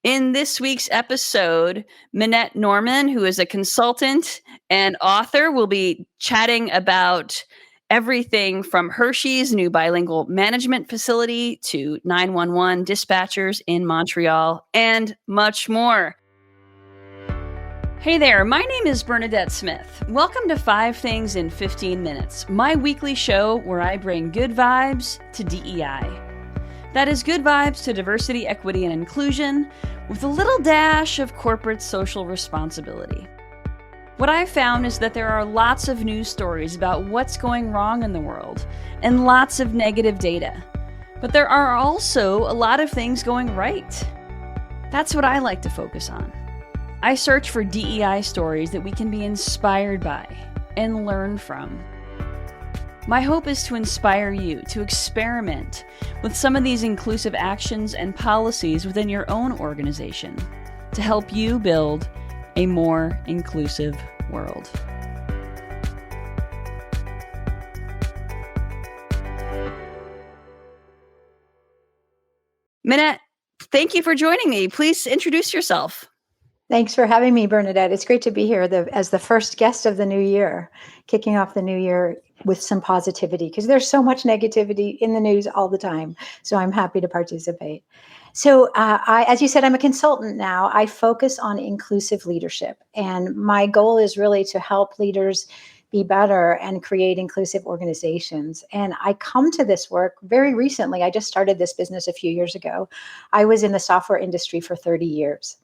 In this week's episode, Minette Norman, who is a consultant and author, will be chatting about everything from Hershey's new bilingual management facility to 911 dispatchers in Montreal and much more. Hey there, my name is Bernadette Smith. Welcome to 5 Things in 15 Minutes, my weekly show where I bring good vibes to DEI. That is good vibes to diversity, equity, and inclusion with a little dash of corporate social responsibility. What I've found is that there are lots of news stories about what's going wrong in the world and lots of negative data. But there are also a lot of things going right. That's what I like to focus on. I search for DEI stories that we can be inspired by and learn from. My hope is to inspire you to experiment with some of these inclusive actions and policies within your own organization to help you build a more inclusive world. Minette, thank you for joining me. Please introduce yourself. Thanks for having me, Bernadette. It's great to be here as the first guest of the new year, kicking off the new year with some positivity, because there's so much negativity in the news all the time. So I'm happy to participate. So as you said, I'm a consultant now. I focus on inclusive leadership. And my goal is really to help leaders be better and create inclusive organizations. And I come to this work very recently. I just started this business a few years ago. I was in the software industry for 30 years.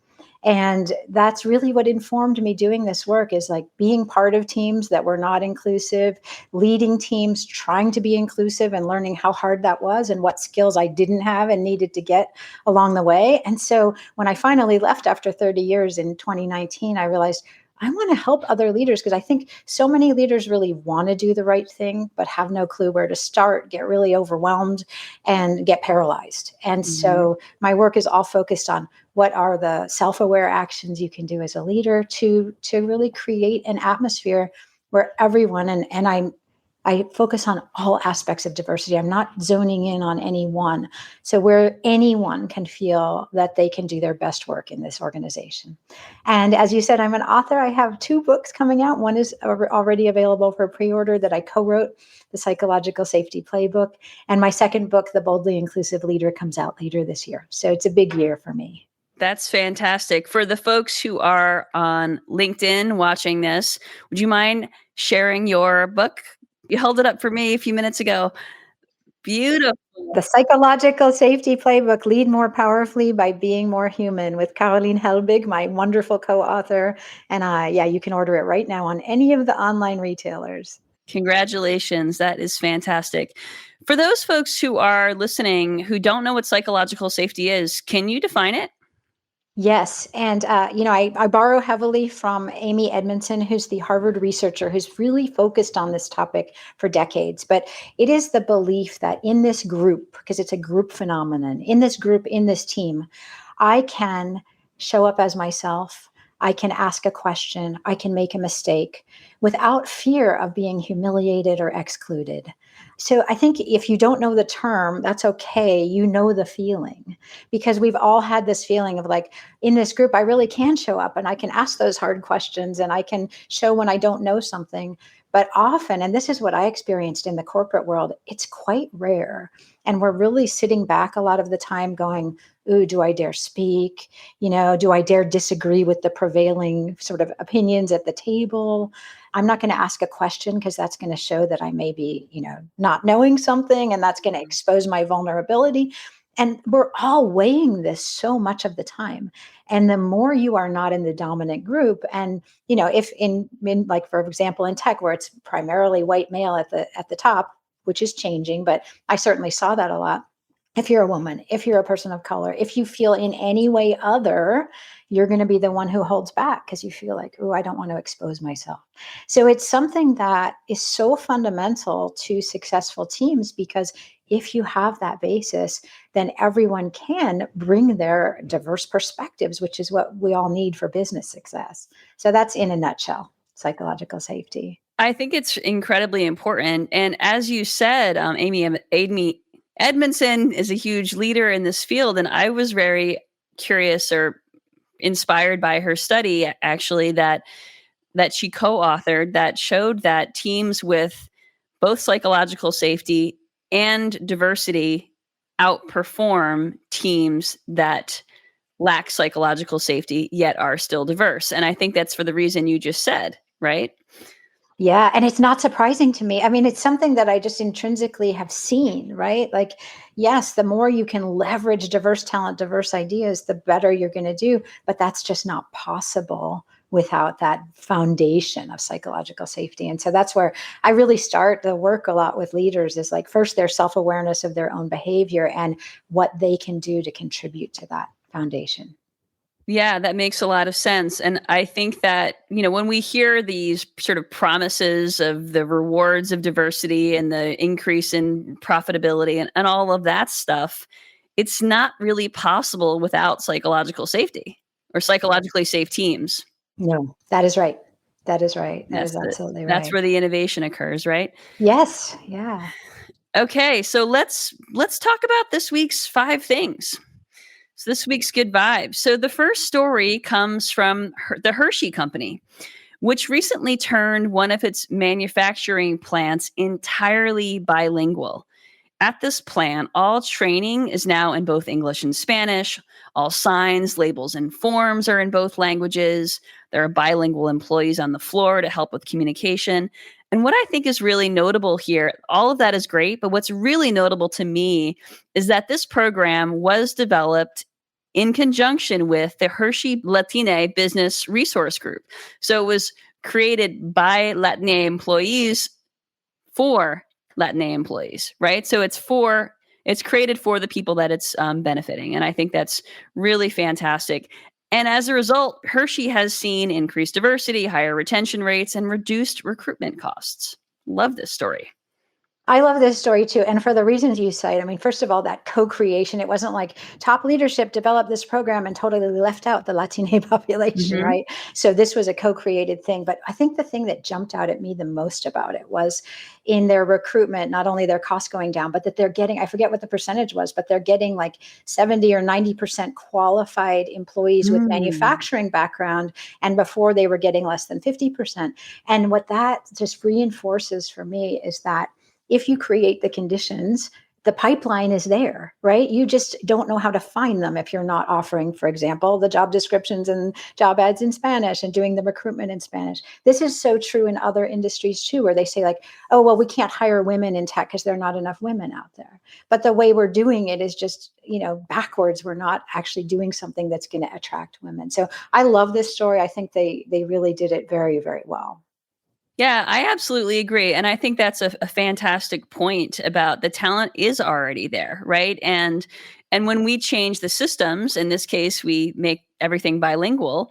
And that's really what informed me doing this work, is like being part of teams that were not inclusive, leading teams, trying to be inclusive and learning how hard that was and what skills I didn't have and needed to get along the way. And so when I finally left after 30 years in 2019, I realized I want to help other leaders, because I think so many leaders really want to do the right thing, but have no clue where to start, get really overwhelmed and get paralyzed. And so my work is all focused on what are the self-aware actions you can do as a leader to really create an atmosphere where everyone, and I focus on all aspects of diversity. I'm not zoning in on any one. So where anyone can feel that they can do their best work in this organization. And as you said, I'm an author. I have 2 books coming out. One is already available for pre-order that I co-wrote, The Psychological Safety Playbook. And my second book, The Boldly Inclusive Leader, comes out later this year. So it's a big year for me. That's fantastic. For the folks who are on LinkedIn watching this, would you mind sharing your book? You held it up for me a few minutes ago. Beautiful. The Psychological Safety Playbook, Lead More Powerfully by Being More Human, with Caroline Helbig, my wonderful co-author. And you can order it right now on any of the online retailers. Congratulations. That is fantastic. For those folks who are listening who don't know what psychological safety is, can you define it? Yes. And, I borrow heavily from Amy Edmondson, who's the Harvard researcher who's really focused on this topic for decades. But it is the belief that in this group, because it's a group phenomenon, in this group, in this team, I can show up as myself. I can ask a question. I can make a mistake without fear of being humiliated or excluded. So I think if you don't know the term, that's okay. You know the feeling, because we've all had this feeling of like, in this group, I really can show up and I can ask those hard questions and I can show when I don't know something. But often, and this is what I experienced in the corporate world, it's quite rare. And we're really sitting back a lot of the time going, ooh, do I dare speak? Do I dare disagree with the prevailing sort of opinions at the table? I'm not going to ask a question because that's going to show that I may be, not knowing something, and that's going to expose my vulnerability. And we're all weighing this so much of the time. And the more you are not in the dominant group, and if in like, for example, in tech, where it's primarily white male at the top, which is changing, but I certainly saw that a lot. If you're a woman, if you're a person of color, if you feel in any way other, you're going to be the one who holds back because you feel like, oh, I don't want to expose myself. So it's something that is so fundamental to successful teams, because if you have that basis, then everyone can bring their diverse perspectives, which is what we all need for business success. So that's, in a nutshell, psychological safety. I think it's incredibly important. And as you said, Amy Edmondson is a huge leader in this field. And I was very curious or inspired by her study, actually, that she co-authored that showed that teams with both psychological safety and diversity outperform teams that lack psychological safety yet are still diverse. And I think that's for the reason you just said, right? Yeah, and it's not surprising to me. I mean, it's something that I just intrinsically have seen, right? Like, yes, the more you can leverage diverse talent, diverse ideas, the better you're going to do. But that's just not possible without that foundation of psychological safety. And so that's where I really start the work a lot with leaders is like first their self-awareness of their own behavior and what they can do to contribute to that foundation. Yeah, that makes a lot of sense. And I think that, when we hear these sort of promises of the rewards of diversity and the increase in profitability and all of that stuff, it's not really possible without psychological safety or psychologically safe teams. No, that is right. That is right. That That's is absolutely that's right. where the innovation occurs, right? Yes. Yeah. Okay, so let's talk about this week's 5 things. So this week's good vibes. So the first story comes from the Hershey Company, which recently turned one of its manufacturing plants entirely bilingual. At this plant, all training is now in both English and Spanish. All signs, labels, and forms are in both languages. There are bilingual employees on the floor to help with communication. And what I think is really notable here, all of that is great, but what's really notable to me is that this program was developed in conjunction with the Hershey Latine Business Resource Group. So it was created by Latine employees for Latine employees, right? So it's created for the people that it's benefiting, and I think that's really fantastic. And as a result, Hershey has seen increased diversity, higher retention rates, and reduced recruitment costs. Love this story. I love this story too. And for the reasons you cite, I mean, first of all, that co-creation, it wasn't like top leadership developed this program and totally left out the Latine population, Hmm. right? So this was a co-created thing. But I think the thing that jumped out at me the most about it was in their recruitment, not only their costs going down, but that they're getting, I forget what the percentage was, but they're getting like 70 or 90% qualified employees with Mm. manufacturing background. And before they were getting less than 50%. And what that just reinforces for me is that if you create the conditions, the pipeline is there, right? You just don't know how to find them if you're not offering, for example, the job descriptions and job ads in Spanish and doing the recruitment in Spanish. This is so true in other industries too, where they say like, oh, well, we can't hire women in tech because there are not enough women out there. But the way we're doing it is just, backwards. We're not actually doing something that's going to attract women. So I love this story. I think they really did it very, very well. Yeah, I absolutely agree. And I think that's a fantastic point about the talent is already there, right? And when we change the systems, in this case, we make everything bilingual.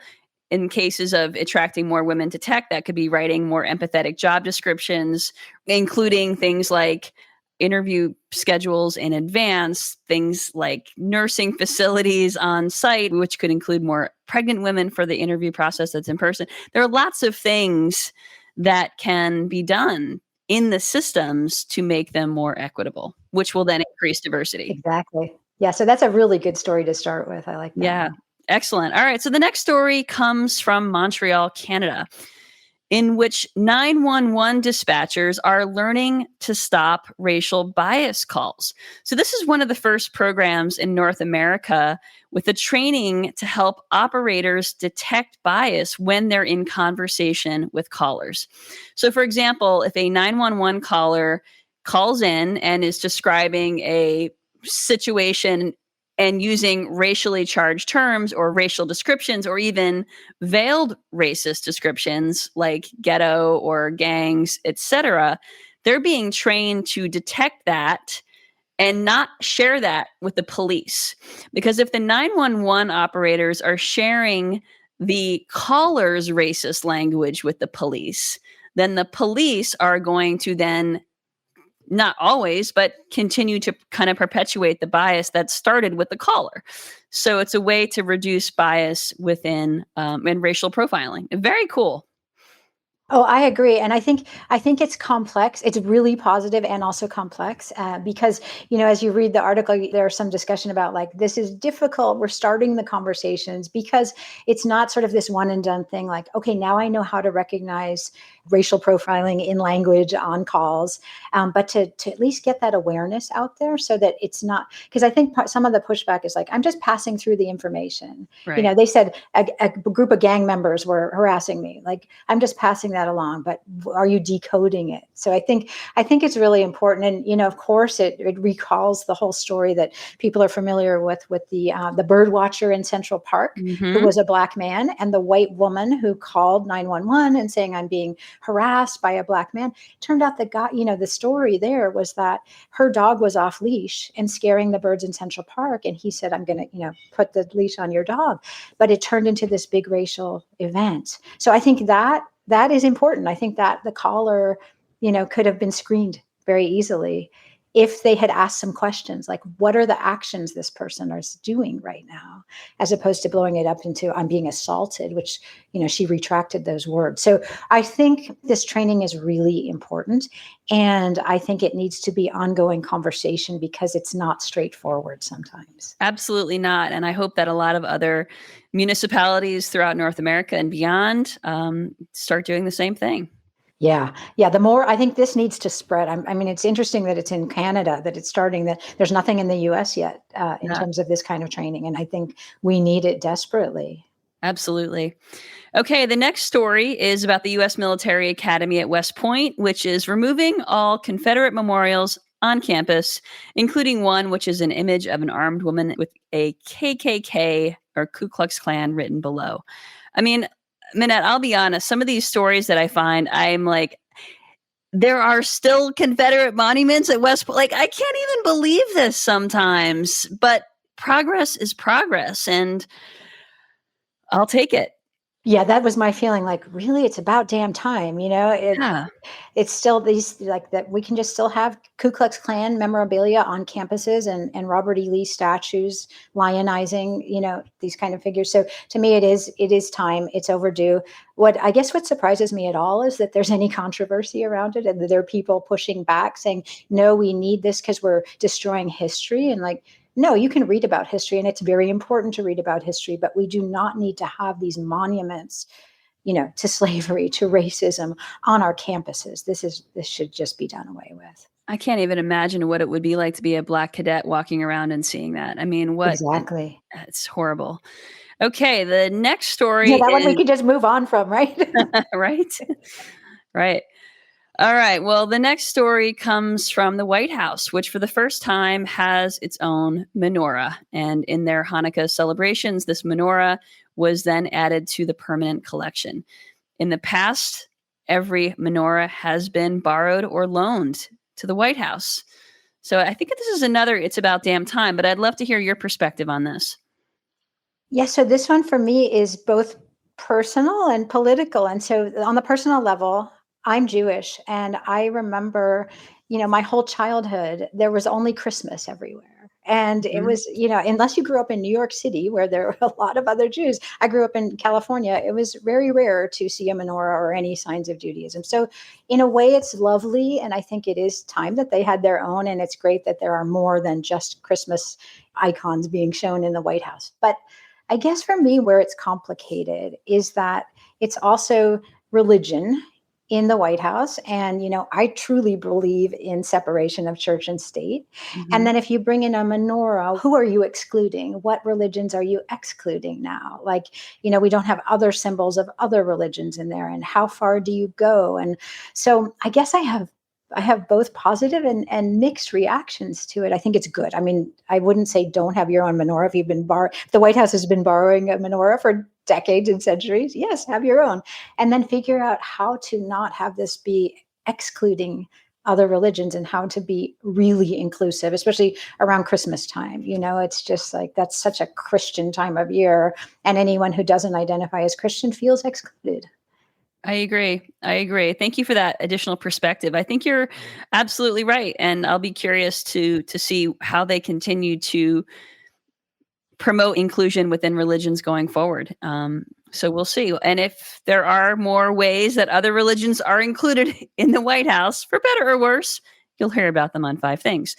In cases of attracting more women to tech, that could be writing more empathetic job descriptions, including things like interview schedules in advance, things like nursing facilities on site, which could include more pregnant women for the interview process that's in person. There are lots of things that can be done in the systems to make them more equitable, which will then increase diversity. Exactly. Yeah. So that's a really good story to start with. I like that Yeah, one. excellent. All right. So the next story comes from Montreal, Canada, in which 911 dispatchers are learning to stop racial bias calls. So, this is one of the first programs in North America with a training to help operators detect bias when they're in conversation with callers. So, for example, if a 911 caller calls in and is describing a situation and using racially charged terms or racial descriptions or even veiled racist descriptions like ghetto or gangs, etc., they're being trained to detect that and not share that with the police. Because if the 911 operators are sharing the caller's racist language with the police, then the police are going to then not always, but continue to kind of perpetuate the bias that started with the caller. So it's a way to reduce bias within and racial profiling. Very cool. Oh, I agree, and I think it's complex. It's really positive and also complex because as you read the article, there's some discussion about like this is difficult. We're starting the conversations because it's not sort of this one and done thing. Like, okay, now I know how to recognize racial profiling in language on calls, but to at least get that awareness out there so that it's not because I think some of the pushback is like I'm just passing through the information. Right. They said a group of gang members were harassing me. Like I'm just passing that along, but are you decoding it? So I think it's really important. And of course, it recalls the whole story that people are familiar with the bird watcher in Central Park, who Hmm. was a Black man, and the white woman who called 911 and saying I'm being harassed by a Black man. Turned out the guy, the story there was that her dog was off leash and scaring the birds in Central Park, and he said, I'm going to put the leash on your dog. But it turned into this big racial event. So I think that is important. I think that the caller, could have been screened very easily if they had asked some questions like, what are the actions this person is doing right now, as opposed to blowing it up into I'm being assaulted, which, she retracted those words. So I think this training is really important. And I think it needs to be ongoing conversation because it's not straightforward sometimes. Absolutely not. And I hope that a lot of other municipalities throughout North America and beyond start doing the same thing. Yeah. Yeah. The more I think this needs to spread. I mean, it's interesting that it's in Canada that it's starting, that there's nothing in the US yet in Yeah, terms of this kind of training. And I think we need it desperately. absolutely. Okay, the next story is about the U.S. Military Academy at West Point, which is removing all Confederate memorials on campus, including one which is an image of an armed woman with a KKK or Ku Klux Klan written below. I mean, Minette, I'll be honest, some of these stories that I find, I'm like, there are still Confederate monuments at West Point. Like, I can't even believe this sometimes, but progress is progress, and I'll take it. Yeah, that was my feeling. Like, really, it's about damn time. Yeah. It's still these like that. We can just still have Ku Klux Klan memorabilia on campuses and Robert E. Lee statues lionizing, these kind of figures. So to me, it is time. It's overdue. What surprises me at all is that there's any controversy around it, and that there are people pushing back, saying, "No, we need this because we're destroying history." And like, no, you can read about history, and it's very important to read about history, but we do not need to have these monuments, to slavery, to racism on our campuses. This should just be done away with. I can't even imagine what it would be like to be a black cadet walking around and seeing that. I mean, Exactly. it's horrible. Okay, the next story Yeah, that one we is could just move on from, right? right? Right. All right. Well, the next story comes from the White House, which for the first time has its own menorah. And in their Hanukkah celebrations, this menorah was then added to the permanent collection. In the past, every menorah has been borrowed or loaned to the White House. So I think this is another it's about damn time, but I'd love to hear your perspective on this. Yeah, so this one for me is both personal and political. And so on the personal level, I'm Jewish, and I remember, my whole childhood there was only Christmas everywhere. And it Mhm. was, unless you grew up in New York City where there were a lot of other Jews. I grew up in California. It was very rare to see a menorah or any signs of Judaism. So in a way it's lovely, and I think it is time that they had their own, and it's great that there are more than just Christmas icons being shown in the White House. But I guess for me, where it's complicated is that it's also religion in the White House. And, I truly believe in separation of church and state. And Mhm. then if you bring in a menorah, who are you excluding? What religions are you excluding now? Like, we don't have other symbols of other religions in there. And how far do you go? And so I guess I have both positive and mixed reactions to it. I think it's good. I mean, I wouldn't say don't have your own menorah if you've been the White House has been borrowing a menorah for decades and centuries. Yes, have your own. And then figure out how to not have this be excluding other religions, and how to be really inclusive, especially around Christmas time. It's just like that's such a Christian time of year, and anyone who doesn't identify as Christian feels excluded. I agree. I agree. Thank you for that additional perspective. I think you're absolutely right, and I'll be curious to see how they continue to promote inclusion within religions going forward. So we'll see. And if there are more ways that other religions are included in the White House, for better or worse, you'll hear about them on 5 Things.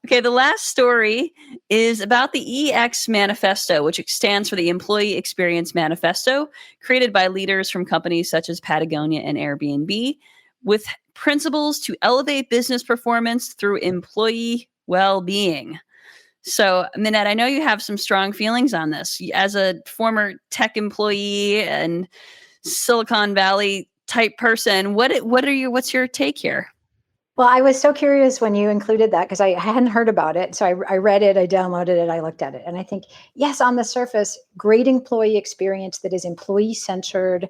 Okay, the last story is about the EX Manifesto, which stands for the Employee Experience Manifesto, created by leaders from companies such as Patagonia and Airbnb, with principles to elevate business performance through employee well-being. So, Minette, I know you have some strong feelings on this. As a former tech employee and Silicon Valley type person, what's your take here? Well, I was so curious when you included that because I hadn't heard about it. So I read it, I downloaded it, I looked at it. And I think, yes, on the surface, great employee experience that is employee centered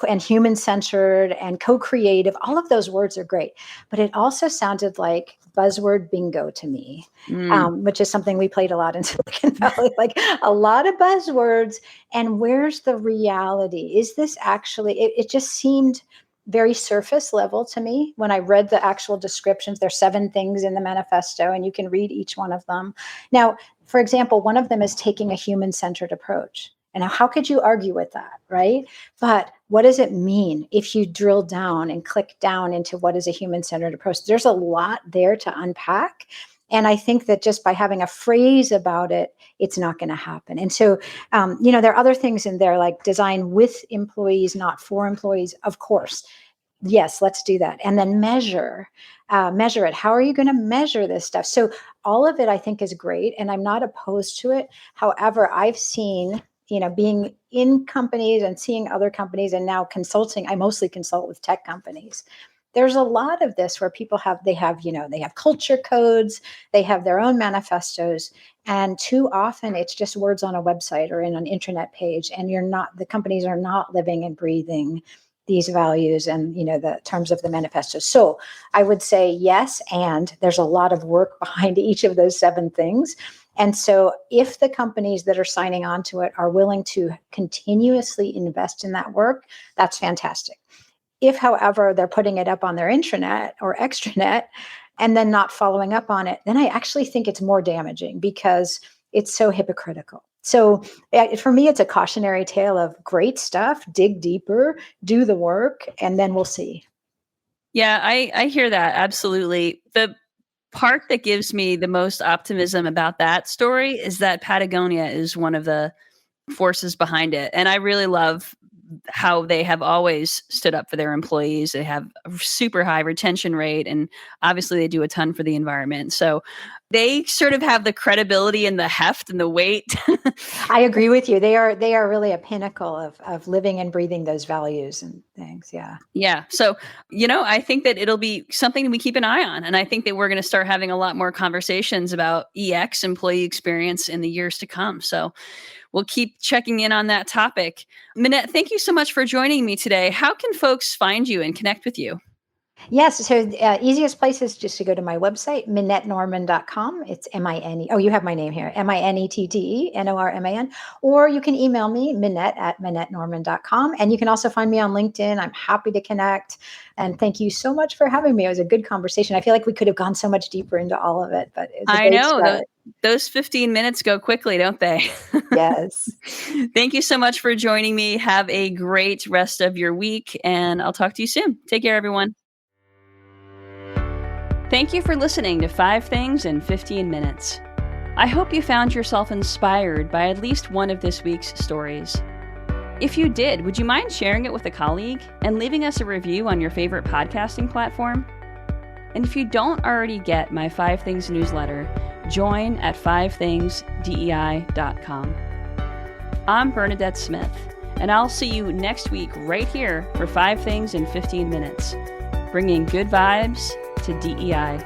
and human centered and co-creative. All of those words are great. But it also sounded like buzzword bingo to me, which is something we played a lot in Silicon Valley, like a lot of buzzwords. And where's the reality? Is this actually, it just seemed very surface level to me when I read the actual descriptions. There's 7 things in the manifesto, and you can read each one of them. Now, for example, one of them is taking a human-centered approach. And how could you argue with that, right? But what does it mean if you drill down and click down into what is a human-centered approach? There's a lot there to unpack. And I think that just by having a phrase about it, it's not going to happen. And so, there are other things in there like design with employees, not for employees, of course. Yes, let's do that. And then measure it. How are you going to measure this stuff? So all of it, I think, is great. And I'm not opposed to it. However, I've seen, being in companies and seeing other companies and now consulting, I mostly consult with tech companies. There's a lot of this where people have culture codes, they have their own manifestos, and too often it's just words on a website or in an internet page, and the companies are not living and breathing these values and, the terms of the manifesto. So I would say yes, and there's a lot of work behind each of those 7 things. And so if the companies that are signing on to it are willing to continuously invest in that work, that's fantastic. If, however, they're putting it up on their intranet or extranet and then not following up on it, then I actually think it's more damaging because it's so hypocritical. So for me, it's a cautionary tale of great stuff, dig deeper, do the work, and then we'll see. Yeah, I hear that. Absolutely. The part that gives me the most optimism about that story is that Patagonia is one of the forces behind it. And I really love how they have always stood up for their employees. They have a super high retention rate, and obviously they do a ton for the environment. So they sort of have the credibility and the heft and the weight. I agree with you. They are really a pinnacle of living and breathing those values and things. Yeah. Yeah. So, I think that it'll be something we keep an eye on. And I think that we're going to start having a lot more conversations about EX, employee experience, in the years to come. So we'll keep checking in on that topic. Minette, thank you so much for joining me today. How can folks find you and connect with you? Yes. So easiest place is just to go to my website, MinetteNorman.com. It's M-I-N-E. Oh, you have my name here. MinetteNorman. Or you can email me, Minette@MinetteNorman.com. And you can also find me on LinkedIn. I'm happy to connect. And thank you so much for having me. It was a good conversation. I feel like we could have gone so much deeper into all of it, but it's a great start. Those 15 minutes go quickly, don't they? Yes. Thank you so much for joining me. Have a great rest of your week, and I'll talk to you soon. Take care, everyone. Thank you for listening to 5 Things in 15 Minutes. I hope you found yourself inspired by at least one of this week's stories. If you did, would you mind sharing it with a colleague and leaving us a review on your favorite podcasting platform? And if you don't already get my 5 Things newsletter, join at 5thingsdei.com. I'm Bernadette Smith, and I'll see you next week right here for 5 Things in 15 Minutes, bringing good vibes to DEI.